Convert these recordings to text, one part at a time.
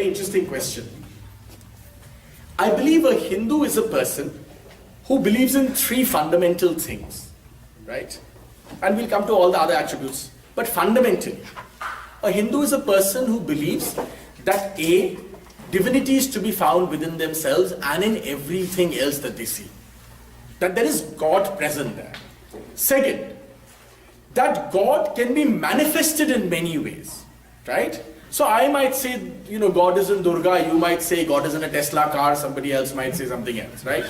very interesting question. I believe a Hindu is a person who believes in three fundamental things, right? And we'll come to all the other attributes. But fundamentally, a Hindu is a person who believes that A, divinity is to be found within themselves and in everything else that they see. That there is God present there. Second, that God can be manifested in many ways, right? So I might say, God is in Durga, you might say God is in a Tesla car, somebody else might say something else, right?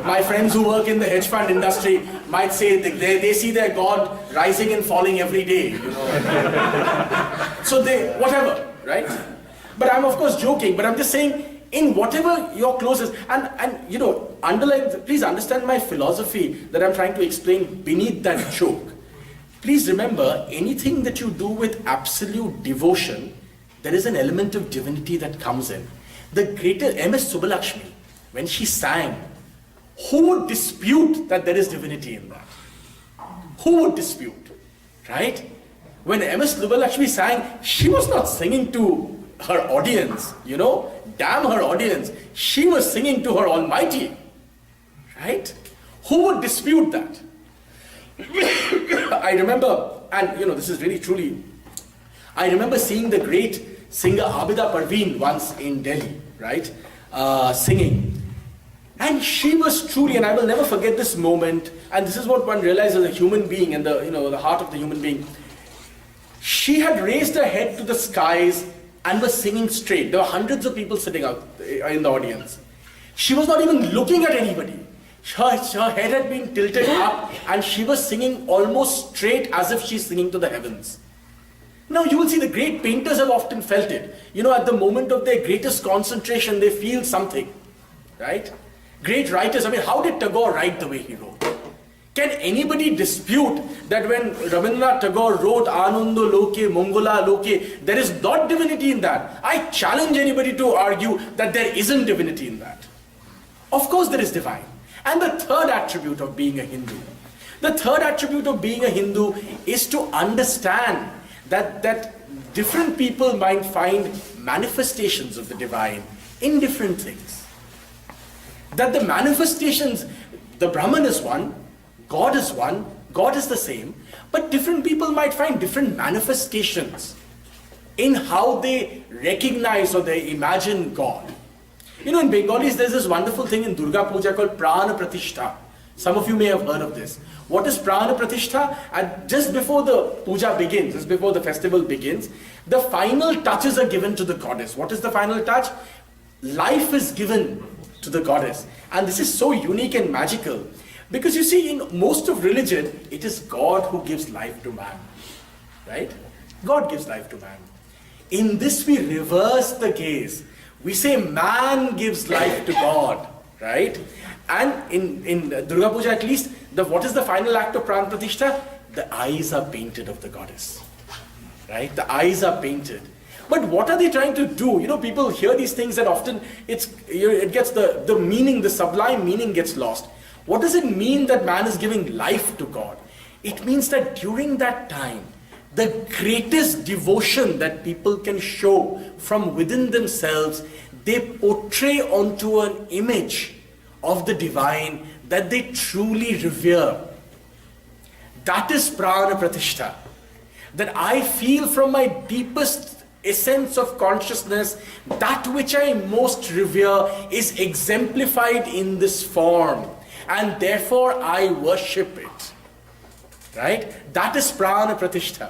My friends who work in the hedge fund industry might say they see their God rising and falling every day, So whatever, right? But I'm of course joking, but I'm just saying, in whatever your closest, and please understand my philosophy that I'm trying to explain beneath that joke. Please remember, anything that you do with absolute devotion, there is an element of divinity that comes in. The greater M.S. Subbulakshmi, when she sang, who would dispute that there is divinity in that? Who would dispute, right? When M.S. Subbulakshmi sang, she was not singing to her audience, damn her audience. She was singing to her Almighty, right? Who would dispute that? I remember, and this is really truly, I remember seeing the great singer Abida Parveen once in Delhi, right, singing. And she was truly, and I will never forget this moment, and this is what one realizes as a human being and the heart of the human being. She had raised her head to the skies and was singing straight. There were hundreds of people sitting out in the audience. She was not even looking at anybody. Her head had been tilted up and she was singing almost straight as if she's singing to the heavens. Now you will see the great painters have often felt it. At the moment of their greatest concentration, they feel something, right? Great writers, how did Tagore write the way he wrote? Can anybody dispute that when Rabindranath Tagore wrote Anando Loke, Mongola Loke, there is not divinity in that? I challenge anybody to argue that there isn't divinity in that. Of course there is divine. And the third attribute of being a Hindu, is to understand that different people might find manifestations of the divine in different things. That the manifestations, the Brahman is one, God is one, God is the same, but different people might find different manifestations in how they recognize or they imagine God. In Bengalis, there's this wonderful thing in Durga Puja called Prana Pratishtha. Some of you may have heard of this. What is Prana Pratishtha? And just before the puja begins, just before the festival begins, the final touches are given to the goddess. What is the final touch? Life is given to the goddess. And this is so unique and magical. Because you see, in most of religion, it is God who gives life to man. Right? God gives life to man. In this, we reverse the gaze. We say man gives life to God, right? And in Durga Puja at least, what is the final act of Pran Pratishtha? The eyes are painted of the goddess, right? The eyes are painted. But what are they trying to do? People hear these things and often it gets the meaning, the sublime meaning gets lost. What does it mean that man is giving life to God? It means that during that time, the greatest devotion that people can show from within themselves, they portray onto an image of the divine that they truly revere. That is Prana Pratishtha. That I feel from my deepest essence of consciousness, that which I most revere is exemplified in this form. And therefore I worship it. Right? That is Prana Pratishtha.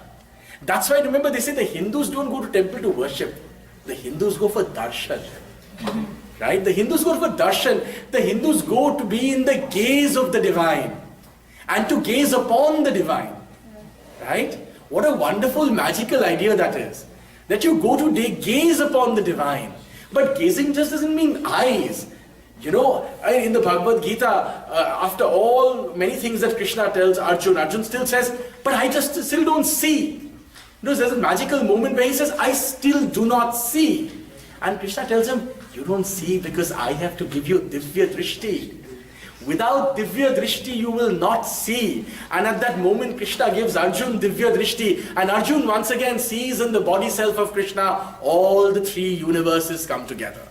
That's why, remember, they say the Hindus don't go to temple to worship. The Hindus go for darshan. Right? The Hindus go for darshan. The Hindus go to be in the gaze of the divine. And to gaze upon the divine. Right? What a wonderful, magical idea that is. That you go to gaze upon the divine. But gazing just doesn't mean eyes. In the Bhagavad Gita, after all many things that Krishna tells Arjun, Arjun still says, but I just still don't see. There's a magical moment where he says, I still do not see. And Krishna tells him, you don't see because I have to give you Divya Drishti. Without Divya Drishti, you will not see. And at that moment, Krishna gives Arjun Divya Drishti, and Arjun once again sees in the body self of Krishna all the three universes come together.